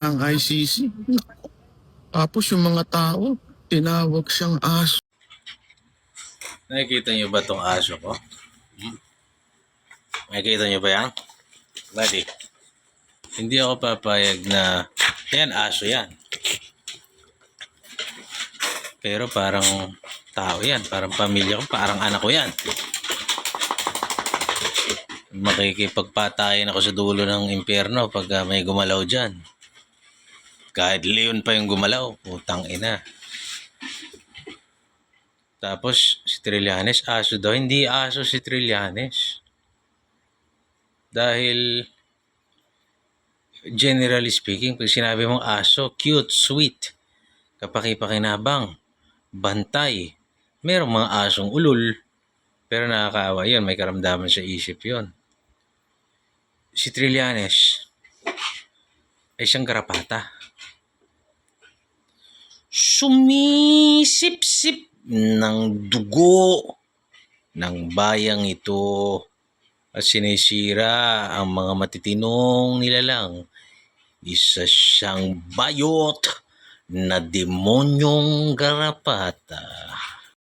ang ICC. Tapos yung mga tao, tinawag siyang aso. Nakikita niyo ba tong aso ko? Nakikita niyo ba yan? Buddy, hindi ako papayag na yan, aso yan. Pero parang tao yan, parang pamilya ko, parang anak ko yan. Makikipagpatayin ako sa dulo ng impyerno pag may gumalaw dyan. Kahit leon pa yung gumalaw, putang ina. Tapos si Trillanes, aso daw. Hindi aso si Trillanes. Dahil generally speaking, pag sinabi mong aso, cute, sweet, kapaki-pakinabang, bantay. Merong mga asong ulol, pero nakakaawa yun. May karamdaman sa isip yun. Si Trillanes ay siyang garapata. Sumisip-sip ng dugo ng bayang ito at sinisira ang mga matitinong nilalang. Isa siyang bayot na demonyong garapata.